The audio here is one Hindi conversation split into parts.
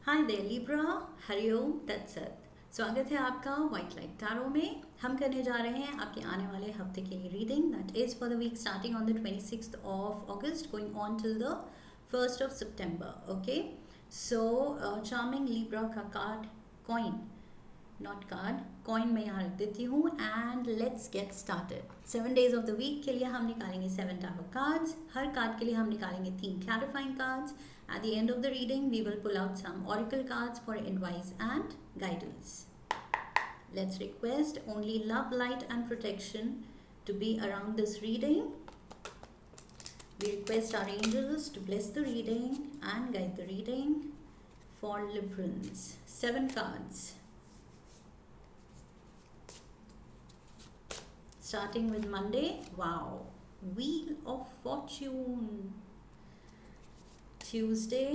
हाय देयर लिब्रा, हरिओम तत्सत। स्वागत है आपका वाइट लाइट टैरो में। हम करने जा रहे हैं आपके आने वाले हफ्ते के लिए reading that is for the week starting on the 26th of August going on till the 1st of September. Okay, so charming Libra का card coin, not card, coin मैं यहाँ रख देती हूँ and let's get started. 7 days of the week के लिए हम निकालेंगे 7 टैरो कार्ड्स। हर कार्ड के लिए हम निकालेंगे 3 clarifying cards. At the end of the reading, we will pull out some oracle cards for advice and guidance. Let's request only love, light and protection to be around this reading. We request our angels to bless the reading and guide the reading for Librans. 7 cards. Starting with Monday. Wow. Wheel of Fortune. Tuesday,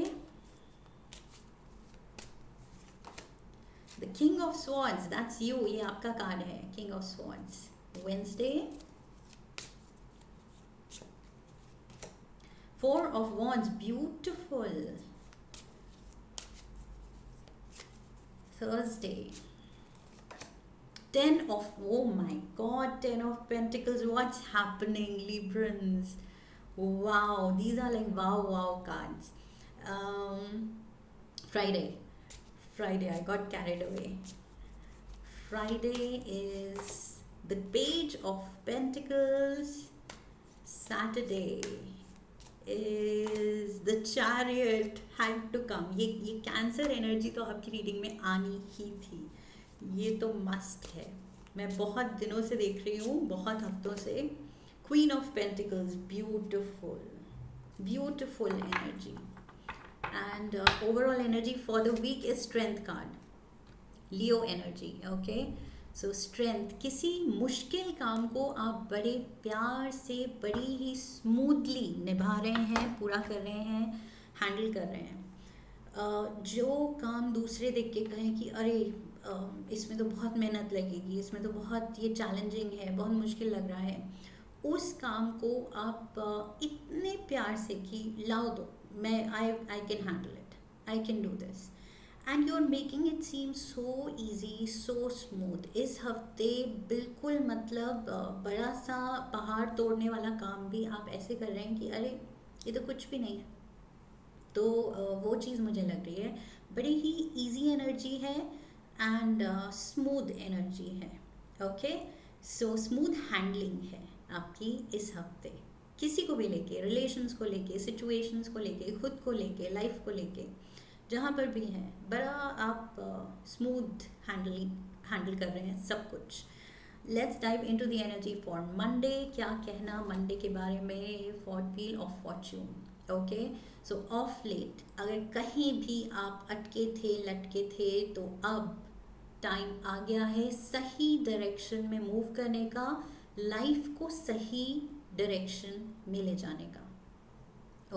the King of Swords, that's you, ये आपका कार्ड है, King of Swords. Wednesday, 4 of Wands, beautiful. Thursday, 10 of, oh my god, 10 of Pentacles, what's happening, Librans? Wow, these are like wow cards. Friday, I got carried away. Friday is the Page of Pentacles. Saturday is the Chariot. Had to come. ये कैंसर एनर्जी तो आपकी रीडिंग में आनी ही थी, ये तो मस्ट है। मैं बहुत दिनों से देख रही हूँ, बहुत हफ्तों से। Queen of Pentacles, beautiful energy. And overall energy for the week is Strength card, Leo energy. Okay, so Strength, किसी मुश्किल काम को आप बड़े प्यार से, बड़ी ही स्मूथली निभा रहे हैं, पूरा कर रहे हैं, हैंडल कर रहे हैं। जो काम दूसरे देख के कहें कि अरे इसमें तो बहुत मेहनत लगेगी, इसमें तो बहुत ये चैलेंजिंग है, बहुत मुश्किल लग रहा है, उस काम को आप इतने प्यार से कि लाओ दो, मैं I can handle it, I can do this, and you are making it seem so easy, so smooth. इस हफ्ते बिल्कुल मतलब बड़ा सा पहाड़ तोड़ने वाला काम भी आप ऐसे कर रहे हैं कि अरे ये तो कुछ भी नहीं है। तो वो चीज़ मुझे लग रही है, बड़ी ही ईजी एनर्जी है एंड स्मूथ एनर्जी है। ओके, सो स्मूथ हैंडलिंग है आपकी इस हफ्ते, किसी को भी लेके, रिलेशंस को लेके, सिचुएशंस को लेके, खुद को लेके, लाइफ को लेके, जहाँ पर भी हैं, बड़ा आप स्मूथ हैंडल कर रहे हैं सब कुछ। Let's dive into the energy for Monday. क्या कहना मंडे के बारे में for wheel of fortune. Okay, so of late अगर कहीं भी आप अटके थे, लटके थे, तो अब टाइम आ गया है सही डायरेक्शन में मूव करने का, लाइफ को सही डायरेक्शन में ले जाने का।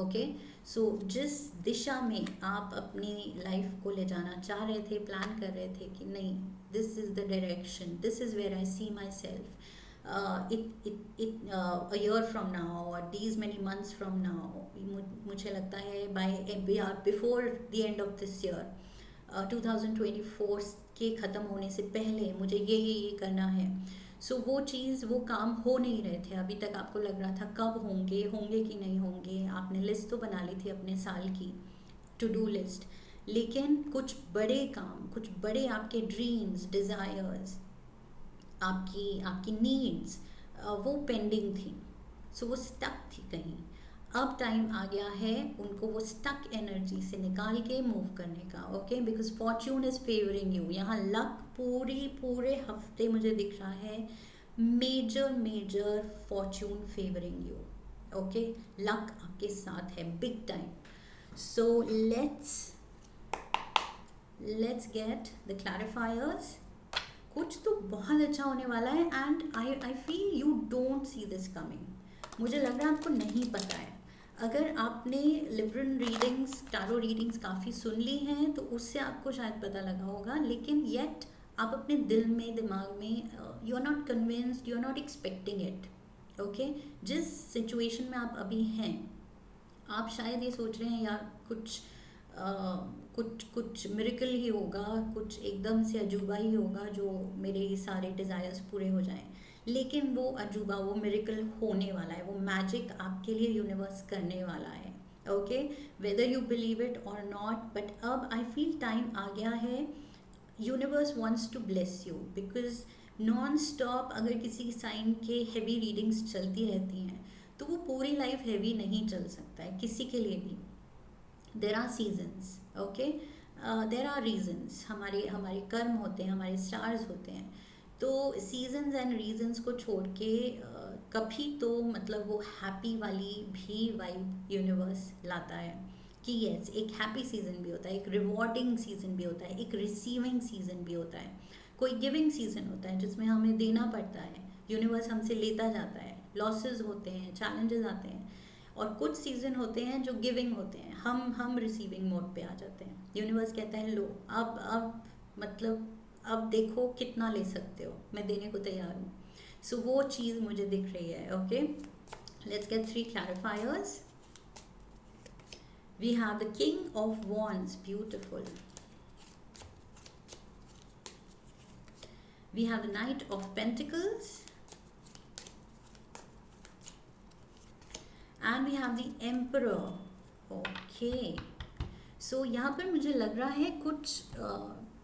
ओके, सो जिस दिशा में आप अपनी लाइफ को ले जाना चाह रहे थे, प्लान कर रहे थे कि नहीं, this is the direction, this is where I see myself a year from now or these many months from now, मुझे लगता है before the end of this year, 2024 के ख़त्म होने से पहले मुझे ये करना है। सो वो चीज़, वो काम हो नहीं रहे थे अभी तक। आपको लग रहा था कब होंगे कि नहीं होंगे। आपने लिस्ट तो बना ली थी अपने साल की, टू डू लिस्ट, लेकिन कुछ बड़े काम, कुछ बड़े आपके ड्रीम्स, डिज़ायर्स, आपकी नीड्स, वो पेंडिंग थी। सो वो स्टक थी कहीं। अब टाइम आ गया है उनको वो स्टक एनर्जी से निकाल के मूव करने का। Okay, because fortune is favouring you. यहाँ लक पूरे हफ्ते मुझे दिख रहा है, major fortune favouring you. Okay, luck आपके साथ है big time. So let's get the clarifiers. कुछ तो बहुत अच्छा होने वाला है and I feel you don't see this coming. मुझे लग रहा है आपको नहीं पता है। अगर आपने लिब्रन रीडिंग्स, टैरो रीडिंग्स काफ़ी सुन ली हैं तो उससे आपको शायद पता लगा होगा, लेकिन येट आप अपने दिल में, दिमाग में, you are not convinced, you are not expecting it. Okay, जिस सिचुएशन में आप अभी हैं, आप शायद ये सोच रहे हैं यार कुछ कुछ कुछ मिरेकल ही होगा, कुछ एकदम से अजूबा ही होगा जो मेरे ये सारे डिज़ायर्स पूरे हो जाएं। लेकिन वो अजूबा, वो मिरेकल होने वाला है, वो मैजिक आपके लिए यूनिवर्स करने वाला है। Okay, whether you believe it और नॉट, बट अब आई फील टाइम आ गया है। Universe wants to bless you, because non stop अगर किसी साइन के हैवी रीडिंग्स चलती रहती हैं तो वो पूरी लाइफ हैवी नहीं चल सकता है किसी के लिए भी। There are seasons, okay, there are reasons, हमारे हमारे कर्म होते हैं, हमारे स्टार्स होते हैं। तो सीजन्स एंड रीजन्स को छोड़ के कभी तो मतलब वो हैप्पी वाली भी वाइब यूनिवर्स लाता है कि यस, एक हैप्पी सीजन भी होता है, एक रिवॉर्डिंग सीजन भी होता है, एक रिसीविंग सीजन भी होता है, कोई गिविंग सीजन होता है जिसमें हमें देना पड़ता है, यूनिवर्स हमसे लेता जाता है, लॉसेस होते हैं, चैलेंजेस आते हैं। और कुछ सीजन होते हैं जो गिविंग होते हैं, हम रिसीविंग मोड पे आ जाते हैं। यूनिवर्स कहता है लो, अब मतलब अब देखो कितना ले सकते हो, मैं देने को तैयार हूँ। सो वो चीज़ मुझे दिख रही है। Okay, let's get 3 clarifiers. We have the King of Wands, beautiful. We have the Knight of Pentacles. And we have the Emperor. Okay. So यहाँ पर मुझे लग रहा है कुछ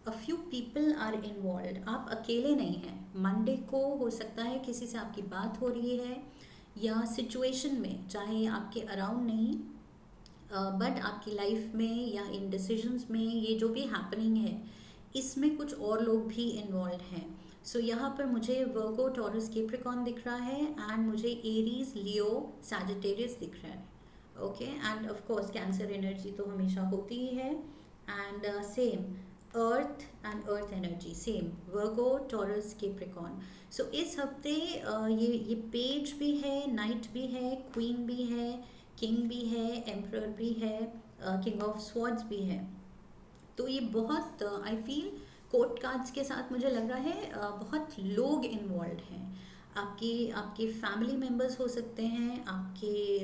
a few people are involved. आप अकेले नहीं हैं। मंडे को हो सकता है किसी से आपकी बात हो रही है, या सिचुएशन में, चाहे आपके अराउंड नहीं, बट आपकी लाइफ में या इन डिसीजंस में ये जो भी हैपनिंग है इसमें कुछ और लोग भी इन्वॉल्व हैं। सो यहाँ पर मुझे वर्गो, टॉरस, कैप्रिकॉर्न दिख रहा है, एंड मुझे एरीज, लियो, सैजिटेरियस दिख रहा है। Okay, and of course Cancer energy तो हमेशा होती ही है, and same earth and earth energy, same Virgo, Taurus, Capricorn. So इस हफ्ते ये पेज भी है, नाइट भी है, क्वीन भी है, किंग भी है, एम्परर भी है, किंग ऑफ स्वॉर्ड्स भी है। तो ये बहुत आई फील कोर्ट कार्ड्स के साथ मुझे लग रहा है बहुत लोग इन्वॉल्व हैं। आपके आपके फैमिली मेम्बर्स हो सकते हैं, आपके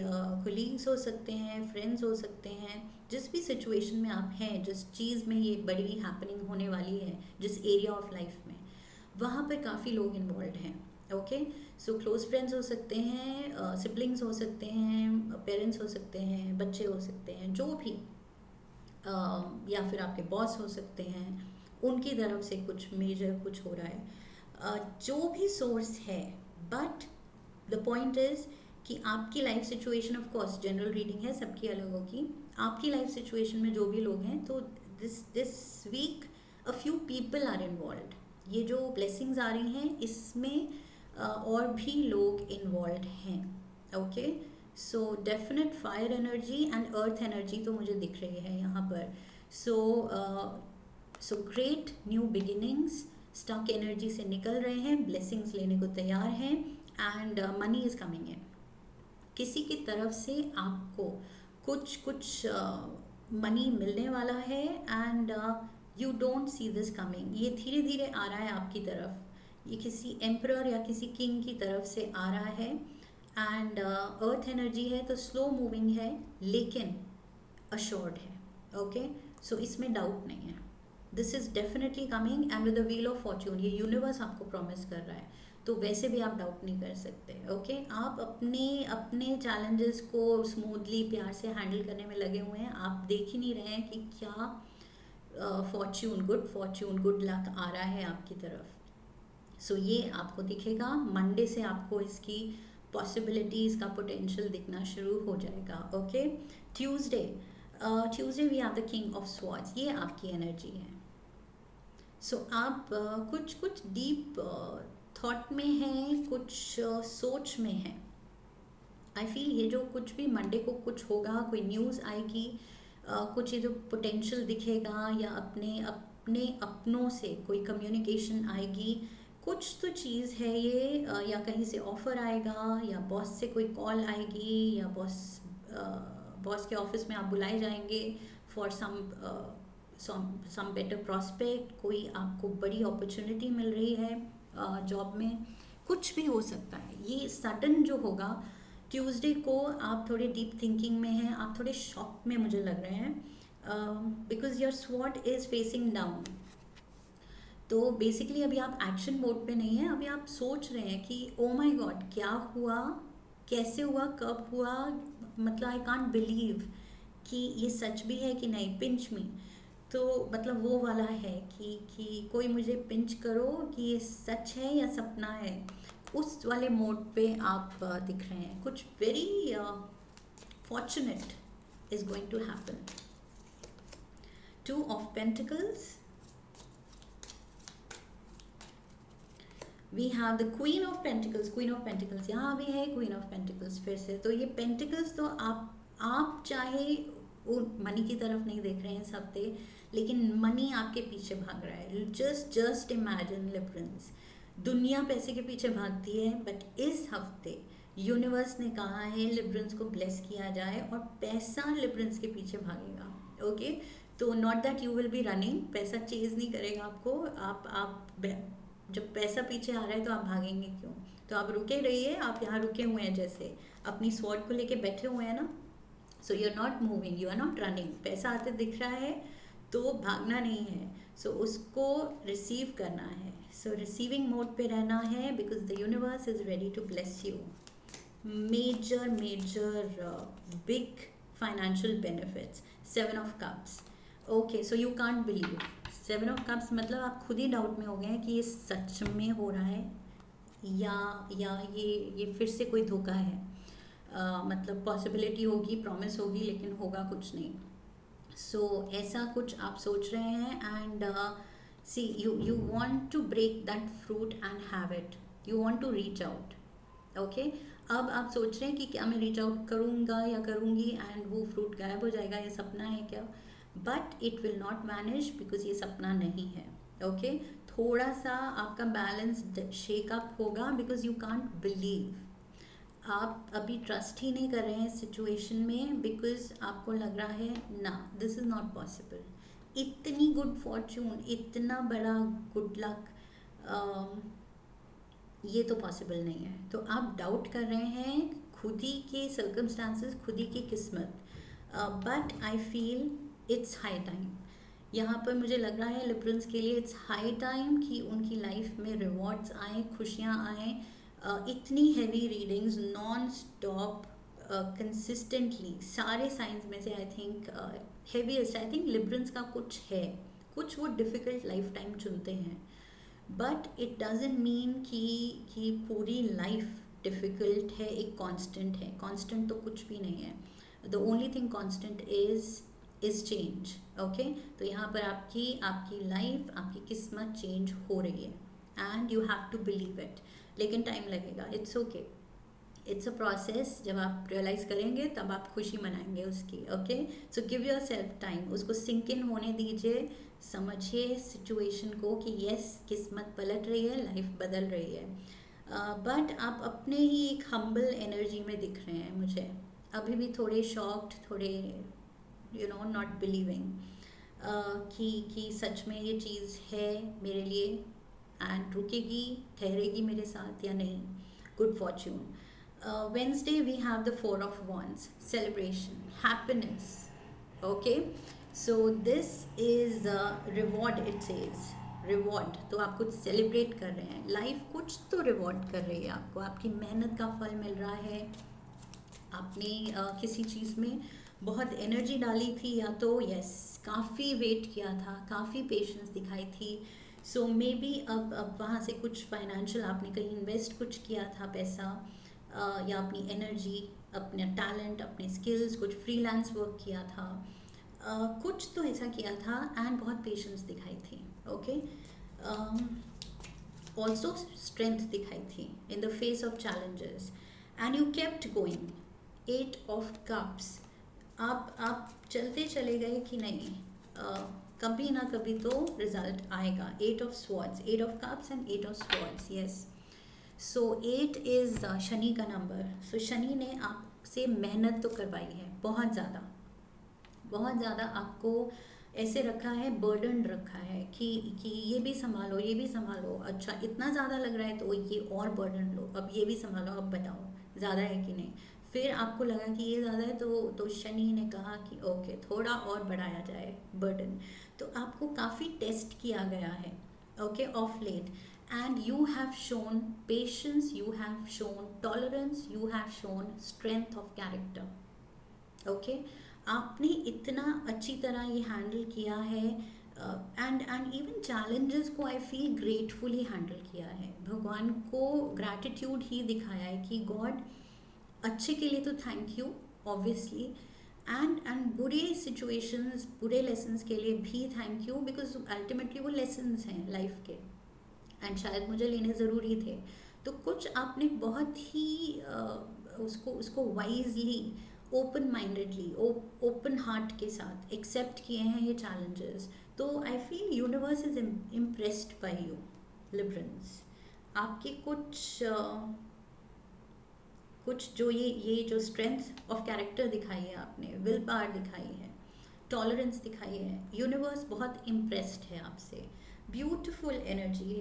कोलीग्स हो सकते हैं, फ्रेंड्स हो सकते हैं। जिस भी सिचुएशन में आप हैं, जिस चीज़ में ये बड़ी हैपनिंग होने वाली है, जिस एरिया ऑफ लाइफ में, वहाँ पर काफ़ी लोग इन्वॉल्व हैं। ओके, सो क्लोज फ्रेंड्स हो सकते हैं, सिबलिंग्स हो सकते हैं, पेरेंट्स हो सकते हैं, बच्चे हो सकते हैं, जो भी, या फिर आपके बॉस हो सकते हैं, उनकी तरफ से कुछ मेजर कुछ हो रहा है, जो भी सोर्स है। बट द पॉइंट इज़ कि आपकी life situation, of course general reading है, सबकी अलग होगी। आपकी लाइफ सिचुएशन में जो भी लोग हैं, तो this week a few people are involve. ये जो ब्लेसिंग्स आ रही हैं इसमें और भी लोग इन्वॉल्व हैं। Okay, so definite fire energy and earth energy तो मुझे दिख रही है यहाँ पर। So great new beginnings, stuck energy से निकल रहे हैं, ब्लेसिंग्स लेने को तैयार हैं, and money is coming in. किसी की तरफ से आपको कुछ मनी मिलने वाला है, and you don't see this coming. ये धीरे धीरे आ रहा है आपकी तरफ, ये किसी एम्परर या किसी किंग की तरफ से आ रहा है, एंड अर्थ एनर्जी है तो स्लो मूविंग है, लेकिन अश्योर्ड है। ओके, सो इसमें डाउट नहीं है, this is definitely coming, and with the wheel of Fortune, ये यूनिवर्स आपको प्रॉमिस कर रहा है, तो वैसे भी आप डाउट नहीं कर सकते। ओके, आप अपने चैलेंजेस को स्मूथली, प्यार से हैंडल करने में लगे हुए हैं। आप देख ही नहीं रहे हैं कि क्या फॉर्च्यून, गुड लक आ रहा है आपकी तरफ। सो ये आपको दिखेगा मंडे से, आपको इसकी पॉसिबिलिटीज़ का पोटेंशियल दिखना शुरू हो जाएगा। Okay, Tuesday we have the king of swords, ये आपकी एनर्जी है। सो आप कुछ डीप थॉट में हैं, कुछ सोच में हैं। आई फील ये जो कुछ भी मंडे को कुछ होगा, कोई न्यूज़ आएगी, कुछ ये जो पोटेंशियल दिखेगा, या अपने अपनों से कोई कम्युनिकेशन आएगी, कुछ तो चीज़ है ये, या कहीं से ऑफ़र आएगा, या बॉस से कोई कॉल आएगी, या बॉस के ऑफिस में आप बुलाए जाएंगे फॉर सम बेटर प्रॉस्पेक्ट, कोई आपको बड़ी अपॉर्चुनिटी मिल रही है जॉब में, कुछ भी हो सकता है। ये सडन जो होगा ट्यूसडे को, आप थोड़े डीप थिंकिंग में हैं, आप थोड़े शॉक में मुझे लग रहे हैं, because your sword is facing down. तो बेसिकली अभी आप एक्शन मोड पे नहीं है, अभी आप सोच रहे हैं कि ओ माई गॉड क्या हुआ, कैसे हुआ, कब हुआ, मतलब आई कांट बिलीव कि ये सच भी है कि नहीं, पिंच मी। तो मतलब वो वाला है कि कोई मुझे पिंच करो कि ये सच है या सपना है, उस वाले मोड पे आप दिख रहे हैं। कुछ very fortunate is going to happen. Two of pentacles, we have the queen of pentacles. Queen of pentacles यहाँ भी है, क्वीन ऑफ पेंटिकल्स फिर से। तो ये पेंटिकल्स तो आप चाहे वो मनी की तरफ नहीं देख रहे हैं इस हफ्ते, लेकिन मनी आपके पीछे भाग रहा है। जस्ट इमेजिन लिब्रंस, दुनिया पैसे के पीछे भागती है, बट इस हफ्ते यूनिवर्स ने कहा है लिब्रंस को ब्लेस किया जाए और पैसा लिब्रंस के पीछे भागेगा। ओके, तो not that you will be running, पैसा चेज नहीं करेगा आपको। आप जब पैसा पीछे आ रहा है तो आप भागेंगे क्यों? तो आप रुके रहिए, आप यहाँ रुके हुए हैं, जैसे अपनी स्वॉर्ड को लेके बैठे हुए हैं ना। So you are not moving, you are not running. पैसा आते दिख रहा है तो भागना नहीं है, सो उसको रिसीव करना है। सो रिसीविंग मोड पे रहना है, because the universe is ready to bless you. Major big financial benefits. 7 of cups, okay, so you can't believe. 7 of cups मतलब आप खुद ही डाउट में हो गए हैं कि ये सच में हो रहा है या ये फिर से कोई धोखा है। मतलब पॉसिबिलिटी होगी, प्रॉमिस होगी, लेकिन होगा कुछ नहीं। सो ऐसा कुछ आप सोच रहे हैं। And see you want to break that fruit and have it, you want to reach out. Okay, अब आप सोच रहे हैं कि क्या मैं रीच आउट करूँगा या करूँगी एंड वो फ्रूट गायब हो जाएगा, ये सपना है क्या? But it will not manage, because ये सपना नहीं है। ओके, थोड़ा सा आपका बैलेंस शेकअप होगा, बिकॉज यू कांट बिलीव। आप अभी ट्रस्ट ही नहीं कर रहे हैं सिचुएशन में, बिकॉज आपको लग रहा है ना, दिस इज़ नॉट पॉसिबल। इतनी गुड फॉर्चून, इतना बड़ा गुड लक, ये तो पॉसिबल नहीं है। तो आप डाउट कर रहे हैं खुद ही के सर्कमस्टांसेस, खुद ही की किस्मत। But I feel it's high time. यहाँ पर मुझे लग रहा है लिब्रंस के लिए इट्स हाई टाइम कि उनकी लाइफ में रिवॉर्ड्स आए, खुशियाँ आएँ। इतनी heavy readings non stop consistently सारे साइंस में से I think heaviest, I think Librans का कुछ है, कुछ वो डिफ़िकल्ट लाइफ टाइम चुनते हैं। बट इट डजेंट मीन कि पूरी लाइफ डिफ़िकल्ट है, एक कांस्टेंट है। कांस्टेंट तो कुछ भी नहीं है। The only thing constant is change. Okay, तो यहाँ पर आपकी लाइफ, आपकी किस्मत चेंज हो रही है and you have to believe it. लेकिन टाइम लगेगा, it's okay, it's a process. जब आप रियलाइज़ करेंगे तब आप खुशी मनाएंगे उसकी। Okay, so give yourself time, उसको सिंक इन होने दीजिए, समझिए सिचुएशन को कि यस, किस्मत पलट रही है, लाइफ बदल रही है। बट आप अपने ही एक हम्बल एनर्जी में दिख रहे हैं मुझे, अभी भी थोड़े शॉक्ड, थोड़े नॉट बिलीविंग कि सच में ये चीज़ है मेरे लिए एंड रुकेगी, ठहरेगी मेरे साथ या नहीं। Good Fortune. Wednesday we have the 4 of Wands, celebration, happiness. Okay, so this is reward, it says reward। तो आप कुछ सेलिब्रेट कर रहे हैं, लाइफ कुछ तो रिवॉर्ड कर रही है आपको, आपकी मेहनत का फल मिल रहा है। आपने किसी चीज़ में बहुत एनर्जी डाली थी, या तो यस काफ़ी वेट किया था, काफ़ी पेशेंस दिखाई थी। सो मे बी अब वहाँ से कुछ फाइनेंशियल आपने कहीं इन्वेस्ट कुछ किया था पैसा, या अपनी एनर्जी, अपने टैलेंट, अपने स्किल्स, कुछ फ्रीलांस वर्क किया था, कुछ तो ऐसा किया था एंड बहुत पेशेंस दिखाई थी। ओके, ऑल्सो स्ट्रेंथ दिखाई थी in the face of challenges and you kept going. 8 of cups, आप चलते चले गए कि नहीं, कभी ना कभी तो रिजल्ट आएगा। 8 of swords, 8 of cups and 8 of swords, yes. So 8 is Shani का नंबर। सो शनि ने आपसे मेहनत तो करवाई है, बहुत ज़्यादा आपको ऐसे रखा है, बर्डन रखा है कि ये भी संभालो, ये भी संभालो। अच्छा, इतना ज़्यादा लग रहा है तो ये और बर्डन लो, अब ये भी संभालो, अब बताओ ज़्यादा है कि नहीं। फिर आपको लगा कि ये ज़्यादा है, तो शनि ने कहा कि ओके थोड़ा और बढ़ाया जाए बर्डन। तो आपको काफ़ी टेस्ट किया गया है, okay, of late, and you have shown patience, you have shown tolerance, you have shown strength of character, okay. आपने इतना अच्छी तरह ये हैंडल किया है, एंड इवन चैलेंजेस को आई फील ग्रेटफुली हैंडल किया है, भगवान को ग्रैटिट्यूड ही दिखाया है कि गॉड अच्छे के लिए तो थैंक यू ऑब्वियसली, एंड बुरे सिचुएशंस, बुरे लेसन्स के लिए भी थैंक यू, बिकॉज अल्टीमेटली वो लेसन्स हैं लाइफ के, एंड शायद मुझे लेने ज़रूरी थे। तो कुछ आपने बहुत ही उसको wisely, open mindedly, open heart के साथ एक्सेप्ट किए हैं ये चैलेंजेस। तो I feel universe is impressed by you Librans. आपके कुछ जो ये जो स्ट्रेंथ ऑफ कैरेक्टर दिखाई है आपने, विल पावर दिखाई है, टॉलरेंस दिखाई है, यूनिवर्स बहुत इम्प्रेस्ड है आपसे। Beautiful energy.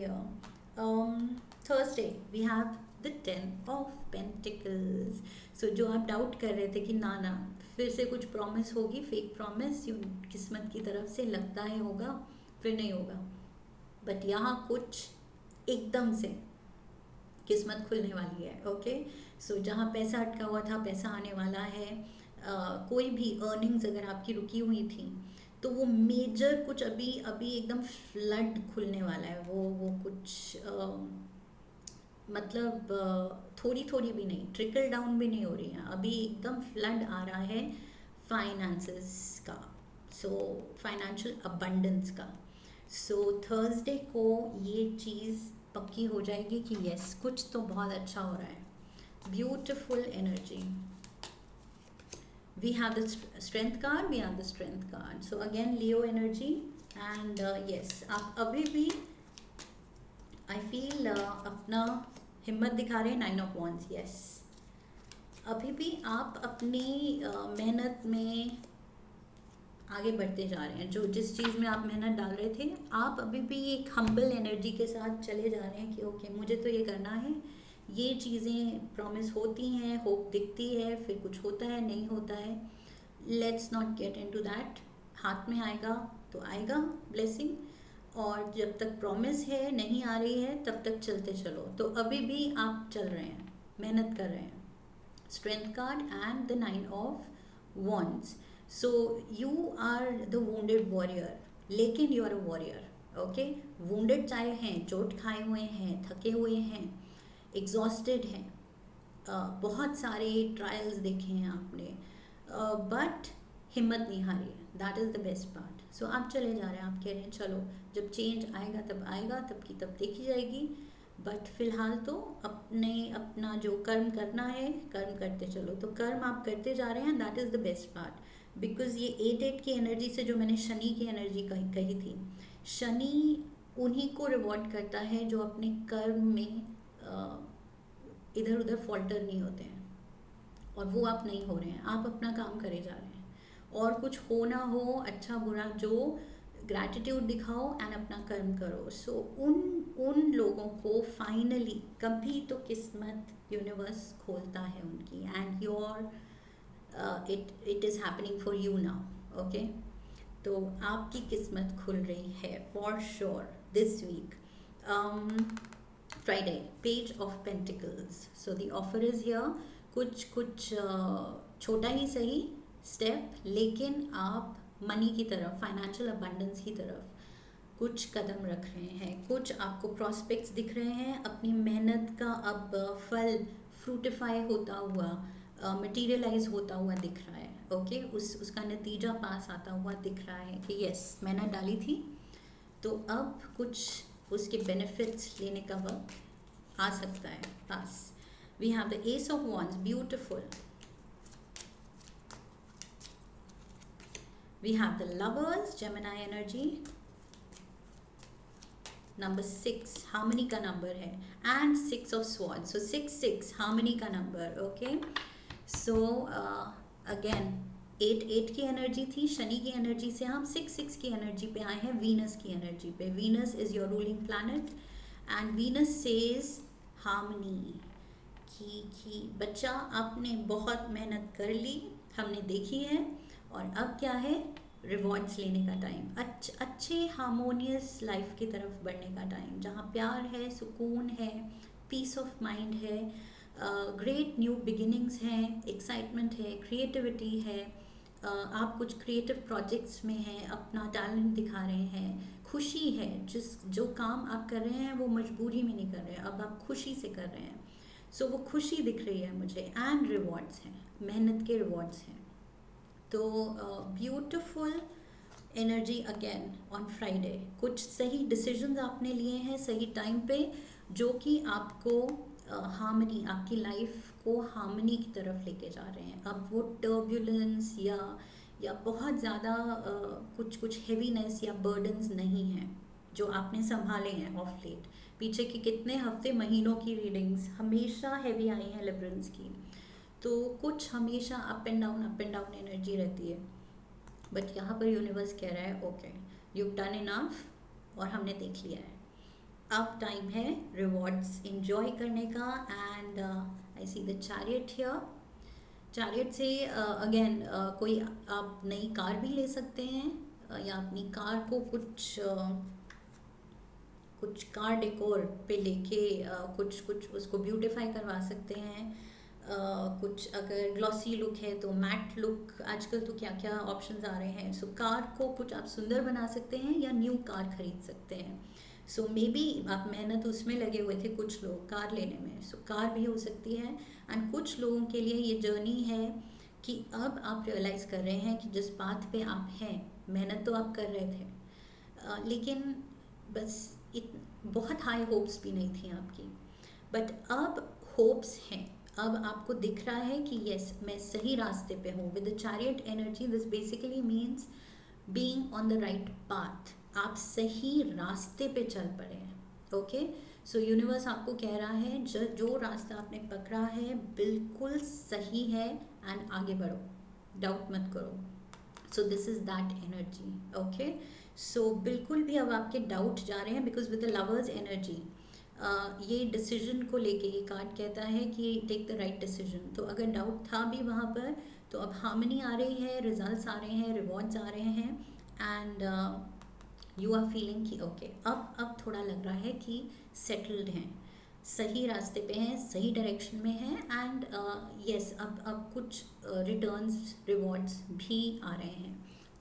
Thursday we have the 10 of pentacles. So जो आप डाउट कर रहे थे कि ना फिर से कुछ प्रॉमिस होगी, फेक प्रॉमिस किस्मत की तरफ से, लगता है होगा फिर नहीं होगा, बट यहाँ कुछ एकदम से किस्मत खुलने वाली है, ओके। सो जहाँ पैसा अटका हुआ था पैसा आने वाला है। कोई भी अर्निंग्स अगर आपकी रुकी हुई थी तो वो मेजर कुछ अभी एकदम फ्लड खुलने वाला है। वो कुछ मतलब थोड़ी थोड़ी भी नहीं, ट्रिकल डाउन भी नहीं हो रही है, अभी एकदम फ्लड आ रहा है फाइनेंसेस का, सो फाइनेंशियल अबंडेंस का। सो थर्सडे को ये चीज़ पक्की हो जाएगी कि यस कुछ तो बहुत अच्छा हो रहा है। Beautiful energy. We have the strength card, we have the strength card. So again Leo energy, and yes आप अभी भी I feel अपना हिम्मत दिखा रहे हैं। 9 of Wands, yes, अभी भी आप अपनी मेहनत में आगे बढ़ते जा रहे हैं। जो जिस चीज़ में आप मेहनत डाल रहे थे, आप अभी भी एक हम्बल एनर्जी के साथ चले जा रहे हैं कि ओके मुझे तो ये करना है, ये चीज़ें प्रॉमिस होती हैं, होप दिखती है, फिर कुछ होता है नहीं होता है, let's not get into that. हाथ में आएगा तो आएगा ब्लेसिंग, और जब तक प्रॉमिस है नहीं आ रही है तब तक चलते चलो। तो अभी भी आप चल रहे हैं, मेहनत कर रहे हैं। Strength card and the 9 of wands. So you are the wounded warrior, लेकिन you are a warrior, okay? wounded चाहे हैं, चोट खाए हुए हैं, थके हुए हैं, एग्जॉस्टेड हैं, बहुत सारे ट्रायल्स देखे हैं आपने, बट हिम्मत नहीं हारी है, that is the best part. So आप चले जा रहे हैं, आप कह रहे हैं चलो जब चेंज आएगा तब आएगा, तब की तब देखी जाएगी, बट फिलहाल तो अपना जो कर्म करना है कर्म करते चलो। तो कर्म आप करते जा रहे हैं, that is the best part, because ये 8 की एनर्जी से जो मैंने शनि की एनर्जी कही थी, शनि उन्हीं को रिवॉर्ड करता है जो अपने कर्म में इधर उधर फॉल्टर नहीं होते हैं, और वो आप नहीं हो रहे हैं, आप अपना काम करे जा रहे हैं। और कुछ हो ना हो, अच्छा बुरा, जो ग्रैटिट्यूड दिखाओ एंड अपना कर्म करो। सो उन लोगों को फाइनली कभी तो किस्मत यूनिवर्स खोलता है उनकी, and your it is happening for you now, okay. तो आपकी किस्मत खुल रही है for sure this week. Friday, page of pentacles. So the offer is here. कुछ छोटा ही सही स्टेप, लेकिन आप मनी की तरफ, फाइनेंशियल अबंडेंस की तरफ कुछ कदम रख रहे हैं, कुछ आपको प्रॉस्पेक्ट्स दिख रहे हैं, अपनी मेहनत का अब फल फ्रूटिफाई होता हुआ, मटीरियलाइज होता हुआ दिख रहा है, ओके। उसका नतीजा पास आता हुआ दिख रहा है कि यस मेहनत डाली थी, तो अब कुछ उसके बेनिफिट्स लेने का वक्त आ सकता है पास। We have the ace of wands, beautiful. We have the lovers, Gemini energy. Number 6 harmony का नंबर है, and 6 of swords, so 6 harmony का नंबर, okay. So again 8 की एनर्जी थी, शनि की एनर्जी से हम 6 की एनर्जी पे आए हैं, वीनस की एनर्जी पे। Venus is your ruling planet, and Venus says harmony, कि बच्चा आपने बहुत मेहनत कर ली, हमने देखी है, और अब क्या है, रिवॉर्ड्स लेने का टाइम, अच्छे हार्मोनियस लाइफ की तरफ बढ़ने का टाइम, जहाँ प्यार है, सुकून है, पीस ऑफ माइंड है, ग्रेट न्यू बिगिनिंग्स हैं, एक्साइटमेंट है, क्रिएटिविटी है, आप कुछ क्रिएटिव प्रोजेक्ट्स में हैं, अपना टैलेंट दिखा रहे हैं, खुशी है, जो काम आप कर रहे हैं वो मजबूरी में नहीं कर रहे हैं, अब आप खुशी से कर रहे हैं, सो वो खुशी दिख रही है मुझे, एंड रिवॉर्ड्स हैं, मेहनत के रिवॉर्ड्स हैं। तो beautiful energy again on Friday, कुछ सही डिसीजंस आपने लिए हैं सही टाइम पे, जो कि आपको हार्मनी, आपकी लाइफ को हार्मनी की तरफ लेके जा रहे हैं। अब वो टर्ब्यूलेंस या बहुत ज़्यादा कुछ हेवीनेस या बर्डन्स नहीं हैं जो आपने संभाले हैं ऑफ लेट। पीछे के कितने हफ्ते, महीनों की रीडिंग्स हमेशा हैवी आई हैं लिबरेंस की, तो कुछ हमेशा अप एंड डाउन एनर्जी रहती है। बट यहाँ पर यूनिवर्स कह रहा है ओके, यू डन इनफ और हमने देख लिया है, अब टाइम है रिवॉर्ड्स इंजॉय करने का। And I see the chariot here, chariot से अगेन कोई आप नई कार भी ले सकते हैं, या अपनी कार को कुछ कार डेकोर पे लेके कुछ उसको ब्यूटिफाई करवा सकते हैं। कुछ अगर ग्लॉसी लुक है तो मैट लुक, आजकल तो क्या क्या ऑप्शंस आ रहे हैं। सो कार को कुछ आप सुंदर बना सकते हैं या न्यू कार खरीद सकते हैं। सो मे बी आप मेहनत उसमें लगे हुए थे कुछ लोग कार लेने में, सो कार भी हो सकती है। एंड कुछ लोगों के लिए ये जर्नी है कि अब आप रियलाइज़ कर रहे हैं कि जिस पाथ पे आप हैं, मेहनत तो आप कर रहे थे, लेकिन बस बहुत हाई होप्स भी नहीं थी आपकी, बट अब होप्स हैं। अब आपको दिख रहा है कि यस, मैं सही रास्ते पे हूँ। With the chariot energy this basically means being on the right path, आप सही रास्ते पे चल पड़े हैं। ओके, सो यूनिवर्स आपको कह रहा है जो रास्ता आपने पकड़ा है बिल्कुल सही है, एंड आगे बढ़ो, डाउट मत करो। So this is that energy. Okay, so बिल्कुल भी अब आपके डाउट जा रहे हैं, because with the lovers energy ये डिसीजन को लेके ये कार्ड कहता है कि टेक द राइट डिसीजन। तो अगर डाउट था भी वहाँ पर, तो अब हार्मनी आ रही है, रिजल्ट्स आ रहे हैं, रिवॉर्ड्स आ रहे हैं, एंड यू आर फीलिंग कि ओके, अब थोड़ा लग रहा है कि सेटल्ड हैं, सही रास्ते पे हैं, सही डायरेक्शन में हैं, एंड यस, अब कुछ रिटर्न्स रिवॉर्ड्स भी आ रहे हैं।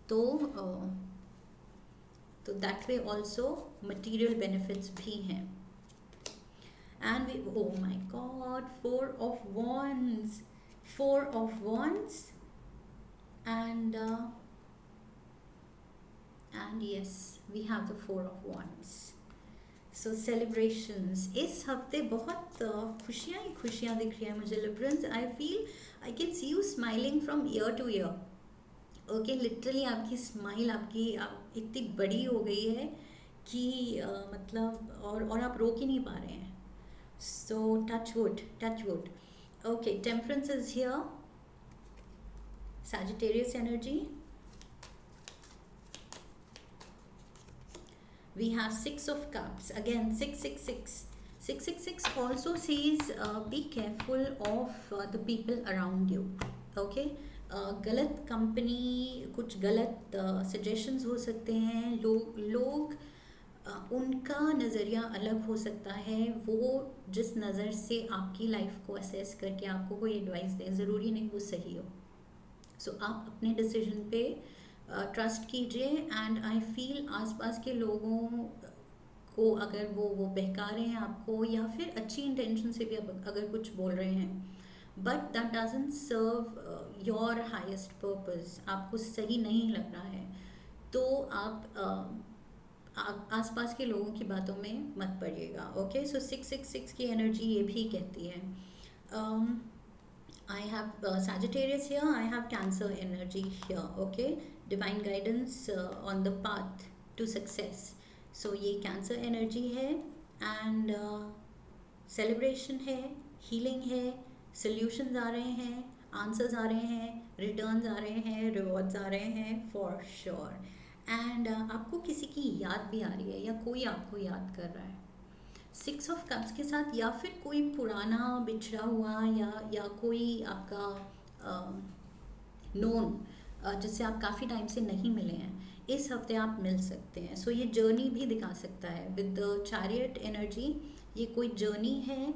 तो that way also material benefits भी हैं। And we, oh my god, four of wands, and yes, we have the four of wands. So celebrations इस हफ्ते बहुत खुशियाँ ही खुशियाँ दिख रही हैं मुझे लिबरेंस। I can see you smiling from ear to ear. Okay, literally आपकी स्माइल आप इतनी बड़ी हो गई है कि मतलब और आप रोक ही नहीं पा रहे हैं। So touch wood. Okay, temperance is here, Sagittarius energy. We have 6 of cups, again 666 also says be careful of the people around you. Okay, गलत कंपनी, कुछ गलत सजेशंस हो सकते हैं, लोग उनका नज़रिया अलग हो सकता है, वो जिस नज़र से आपकी लाइफ को असेस करके आपको कोई एडवाइस दें, ज़रूरी नहीं वो सही हो। सो आप अपने डिसीजन पे ट्रस्ट कीजिए। एंड आई फील आसपास के लोगों को अगर वो बहका रहे हैं आपको, या फिर अच्छी इंटेंशन से भी अगर कुछ बोल रहे हैं, but that doesn't serve your highest purpose, आपको सही नहीं लग रहा है, तो आप आसपास के लोगों की बातों में मत पड़िएगा। ओके, सो 666 की एनर्जी ये भी कहती है। I have Sagittarius here, I have Cancer energy here. Okay, divine guidance on the path to success. So ये Cancer energy है, एंड सेलिब्रेशन है, हीलिंग है, सॉल्यूशंस आ रहे हैं, आंसर्स आ रहे हैं, रिटर्न्स आ रहे हैं, रिवॉर्ड्स आ रहे हैं फॉर श्योर। एंड आपको किसी की याद भी आ रही है, या कोई आपको याद कर रहा है। सिक्स ऑफ कप्स के साथ या फिर कोई पुराना बिछड़ा हुआ या कोई आपका नोन जिससे आप काफ़ी टाइम से नहीं मिले हैं, इस हफ्ते आप मिल सकते हैं. सो ये जर्नी भी दिखा सकता है विद द चैरियट एनर्जी. ये कोई जर्नी है,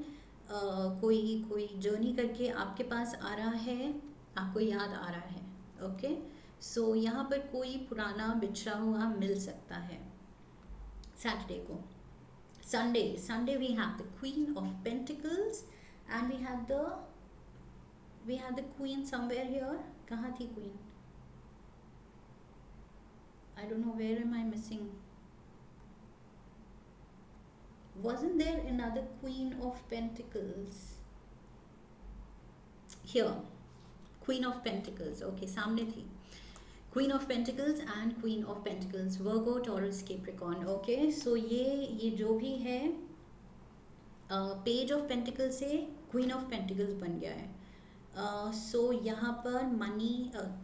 कोई कोई जर्नी करके आपके पास आ रहा है, आपको याद आ रहा है. ओके, सो यहाँ पर कोई पुराना बिछड़ा हुआ मिल सकता है सैटरडे को. Sunday we have the Queen of Pentacles and we have the Queen somewhere here. कहाँ थी Queen? I don't know, where am I missing? Wasn't there another Queen of Pentacles? Here, Queen of Pentacles. Okay, सामने थी. Queen of Pentacles and Queen of Pentacles, Virgo, Taurus, Capricorn. Okay, so ये जो भी है Page of Pentacles से Queen of Pentacles बन गया है. So यहाँ पर मनी,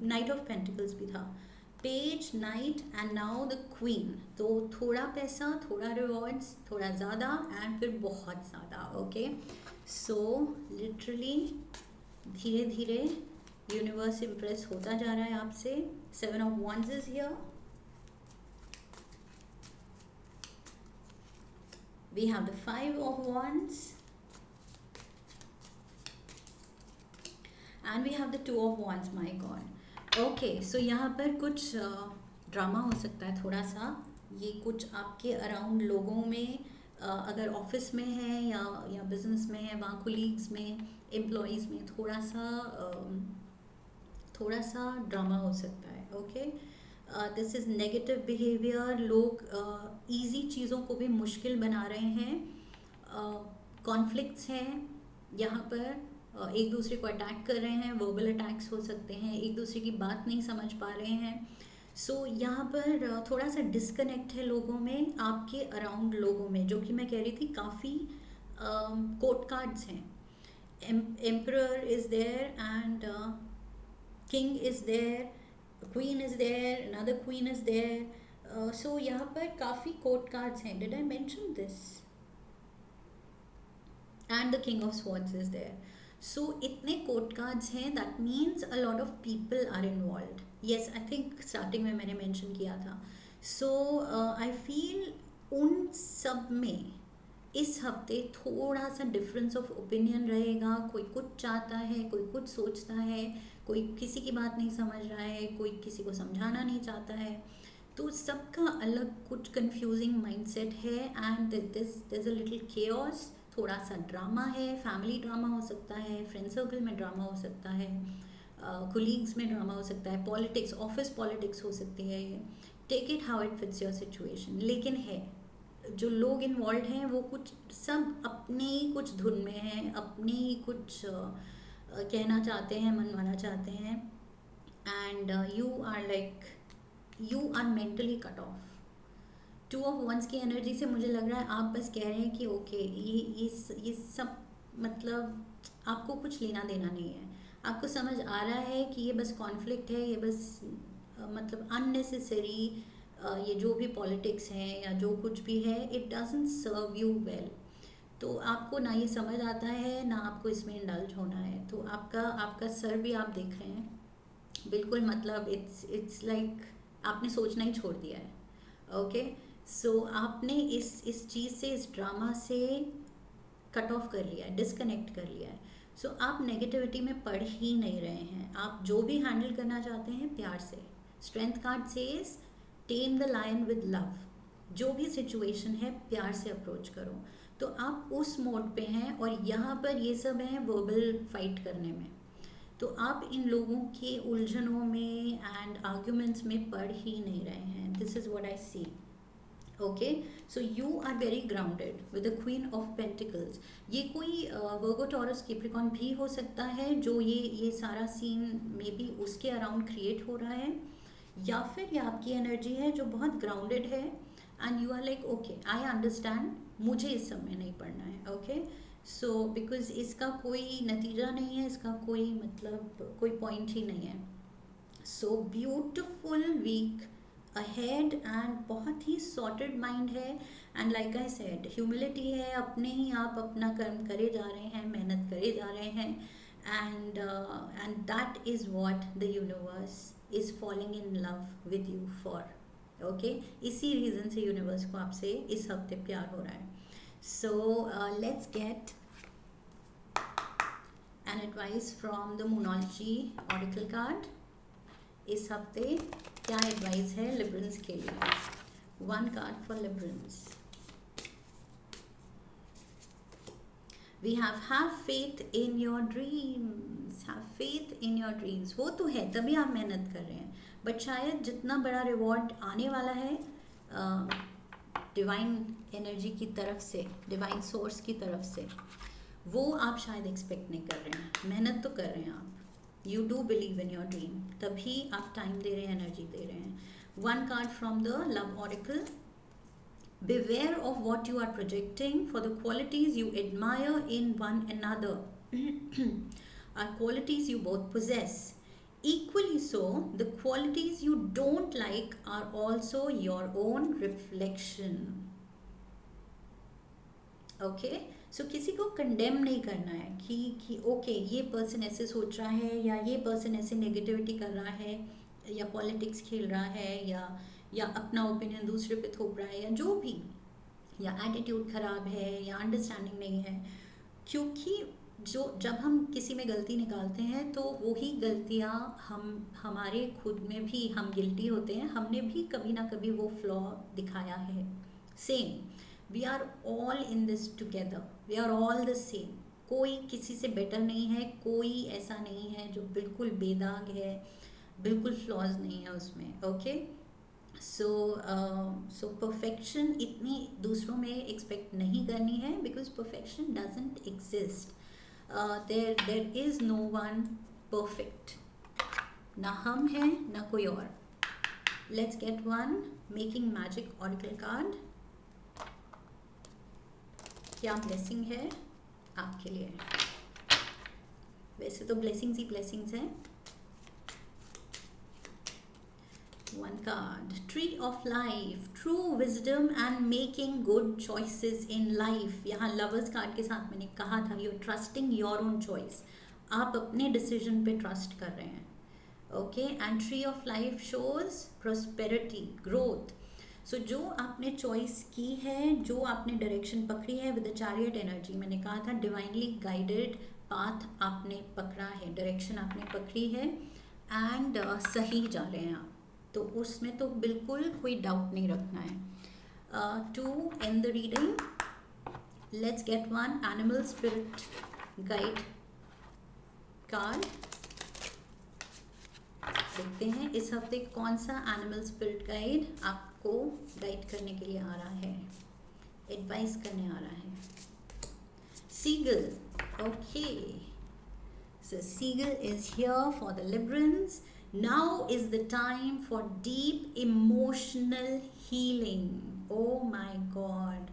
Knight of Pentacles भी था, Page, Knight and now the Queen. तो थोड़ा पैसा, थोड़ा रिवॉर्ड्स, थोड़ा ज़्यादा एंड फिर बहुत ज़्यादा. ओके, सो लिटरली धीरे धीरे यूनिवर्स इम्प्रेस होता जा रहा है आपसे. 7 of Wands is here. We have the 5 of Wands and we have the 2 of Wands. My God. Okay, so यहाँ पर कुछ ड्रामा हो सकता है थोड़ा सा. ये कुछ आपके अराउंड लोगों में, अगर ऑफिस में है या बिजनेस में है, वहाँ कोलीग्स में, एम्प्लॉयज़ में थोड़ा सा ड्रामा हो सकता है. Okay, this is negative behaviour. लोग इजी चीज़ों को भी मुश्किल बना रहे हैं. कॉन्फ्लिक्ट्स हैं यहाँ पर, एक दूसरे को अटैक कर रहे हैं. वर्बल अटैक्स हो सकते हैं, एक दूसरे की बात नहीं समझ पा रहे हैं. सो यहाँ पर थोड़ा सा डिस्कनेक्ट है लोगों में, आपके अराउंड लोगों में, जो कि मैं कह रही थी काफ़ी कोर्ट कार्ड्स हैं. Emperor is there and king is there, queen is there, another queen is there. So यहाँ पर काफ़ी कोर्ट कार्ड्स हैं. Did I mention this? And the king of swords is there. So इतने कोर्ट कार्ड्स हैं, that means a lot of people are involve. Yes, I think starting में मैंने मेंशन किया था. सो आई फील उन सब में इस हफ्ते थोड़ा सा डिफरेंस ऑफ ओपिनियन रहेगा. कोई कुछ चाहता है, कोई कुछ सोचता है, कोई किसी की बात नहीं समझ रहा है, कोई किसी को समझाना नहीं चाहता है. तो सबका अलग कुछ कंफ्यूजिंग माइंडसेट है and this a little chaos. थोड़ा सा ड्रामा है, फैमिली ड्रामा हो सकता है, फ्रेंड सर्कल में ड्रामा हो सकता है, कोलीग्स में ड्रामा हो सकता है, पॉलिटिक्स, ऑफिस पॉलिटिक्स हो सकती है. ये take it how it fits your situation. लेकिन है, जो लोग इन्वॉल्व हैं वो कुछ सब अपने ही कुछ धुन में हैं, अपने ही कुछ कहना चाहते हैं, मनवाना चाहते हैं. And you are mentally cut off. 2 of Wands की एनर्जी से मुझे लग रहा है आप बस कह रहे हैं कि ओके, ये सब मतलब आपको कुछ लेना देना नहीं है. आपको समझ आ रहा है कि ये बस कॉन्फ्लिक्ट है, ये बस मतलब अननेसेसरी, ये जो भी पॉलिटिक्स हैं या जो कुछ भी है, it doesn't serve you well. तो आपको ना ये समझ आता है, ना आपको इसमें इंडल्ज होना है. तो आपका सर भी आप देख रहे हैं बिल्कुल, मतलब इट्स लाइक आपने सोचना ही छोड़ दिया है. ओके, सो आपने इस चीज़ से, इस ड्रामा से कट ऑफ कर लिया है, डिस्कनेक्ट कर लिया है. सो आप नेगेटिविटी में पड़ ही नहीं रहे हैं. आप जो भी हैंडल करना चाहते हैं प्यार से. Strength card says tame the lion with love. जो भी सिचुएशन है प्यार से अप्रोच करो. तो आप उस मोड पे हैं और यहाँ पर ये सब हैं वर्बल फाइट करने में. तो आप इन लोगों के उलझनों में एंड आर्ग्यूमेंट्स में पड़ ही नहीं रहे हैं. This is what I see. Okay, so you are very grounded with the queen of pentacles. ये कोई वर्गो, टॉरस, कैप्रिकॉर्न भी हो सकता है जो ये सारा सीन मे बी उसके अराउंड क्रिएट हो रहा है, या फिर ये आपकी एनर्जी है जो बहुत ग्राउंडेड है and you are like okay, I understand, मुझे इस सब में नहीं पढ़ना है. ओके, सो बिकॉज इसका कोई नतीजा नहीं है, इसका कोई मतलब कोई पॉइंट ही नहीं है. So beautiful week ahead and बहुत ही सॉर्टेड माइंड है. And like I said, humility है, अपने ही आप अपना कर्म करे जा रहे हैं, मेहनत करे जा रहे हैं. And that is what the universe is falling in love with you for. Okay, इसी रीज़न से यूनिवर्स को आपसे इस हफ्ते प्यार हो रहा है. So let's get an advice from the moonology oracle card. इस हफ्ते क्या एडवाइस है लिब्रंस के लिए? One card for Librans. We have faith in your dreams. Have faith in your dreams. वो तो है, तभी आप मेहनत कर रहे हैं, बट शायद जितना बड़ा रिवॉर्ड आने वाला है डिवाइन एनर्जी की तरफ से, डिवाइन सोर्स की तरफ से, वो आप शायद एक्सपेक्ट नहीं कर रहे हैं. मेहनत तो कर रहे हैं आप. You do believe in your dream, तभी आप टाइम दे रहे हैं, एनर्जी दे रहे हैं. One card from the love oracle. Beware of what you are projecting, for the qualities you admire in one another are qualities you both possess. Equally so, the qualities you don't like are also your own reflection. Okay? So किसी को कंडेम नहीं करना है कि ओके ये पर्सन ऐसे सोच रहा है, या ये पर्सन ऐसे नेगेटिविटी कर रहा है, या पॉलिटिक्स खेल रहा है, या अपना ओपिनियन दूसरे पे थोप रहा है, या जो भी, या एटीट्यूड ख़राब है, या अंडरस्टैंडिंग नहीं है. क्योंकि जब हम किसी में गलती निकालते हैं तो वही गलतियाँ हमारे खुद में भी हम गिल्टी होते हैं. हमने भी कभी ना कभी वो फ्लॉ दिखाया है. Same, we are all in this together, we are all the same. कोई किसी से बेटर नहीं है, कोई ऐसा नहीं है जो बिल्कुल बेदाग है, बिल्कुल फ्लॉज नहीं है उसमें. ओके, सो परफेक्शन इतनी दूसरों में एक्सपेक्ट नहीं करनी है, because perfection doesn't exist. There is no one perfect. ना हम हैं ना कोई और. Let's get one making magic oracle card. क्या ब्लेसिंग है आपके लिए? वैसे तो ब्लेसिंग्स ही ब्लेसिंग्स हैं. One card, Tree of Life, true wisdom and making good choices in life. यहाँ लवर्स कार्ड के साथ मैंने कहा था, you're trusting your own choice. आप अपने डिसीजन पे ट्रस्ट कर रहे हैं. Okay, and tree of life shows prosperity, growth. So जो आपने चॉइस की है, जो आपने डायरेक्शन पकड़ी है विद द चैरियट एनर्जी, मैंने कहा था डिवाइनली गाइडेड पाथ आपने पकड़ा है, डायरेक्शन आपने पकड़ी है, एंड सही जा रहे हैं आप. तो उसमें तो बिल्कुल कोई डाउट नहीं रखना है. To end the reading, let's get one animal spirit guide card. देखते हैं इस हफ्ते कौन सा एनिमल स्पिरिट गाइड आपको गाइड करने के लिए आ रहा है, एडवाइस करने आ रहा है. Seagull. Okay, so seagull is here for the Librans. Now is the time for deep emotional healing. Oh my God.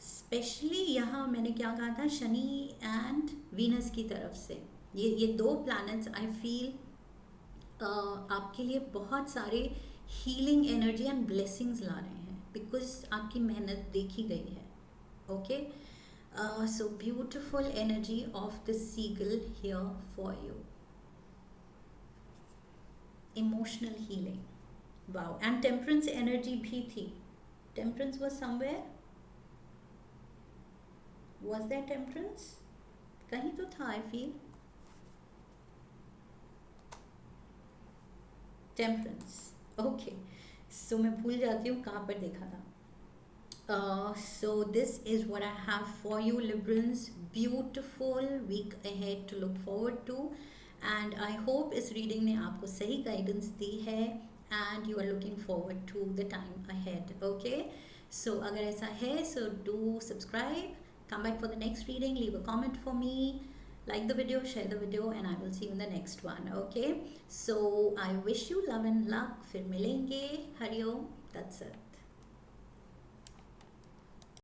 Especially यहाँ मैंने क्या कहा था, शनि एंड वीनस की तरफ से, ये दो प्लैनेट्स आई फील आपके लिए बहुत सारे हीलिंग एनर्जी एंड ब्लेसिंग्स ला रहे हैं, बिकॉज आपकी मेहनत देखी गई है. Okay, so beautiful energy of the seagull here for you. Emotional healing. Wow. And temperance energy bhi thi. Temperance was somewhere. Was there temperance? कहीं तो था, I feel. Temperance. Okay. So मैं भूल जाती हूँ कहाँ पर देखा था. So this is what I have for you, Librans. Beautiful week ahead to look forward to. And I hope इस रीडिंग ने आपको सही गाइडेंस दी है, and you are looking forward to the time ahead. Okay, so अगर ऐसा है, so do subscribe, come back for the next reading, leave a comment for me, like the video, share the video, and I will see you in the next one. Okay, so I wish you love and luck. फिर मिलेंगे. हरिओम. That's it.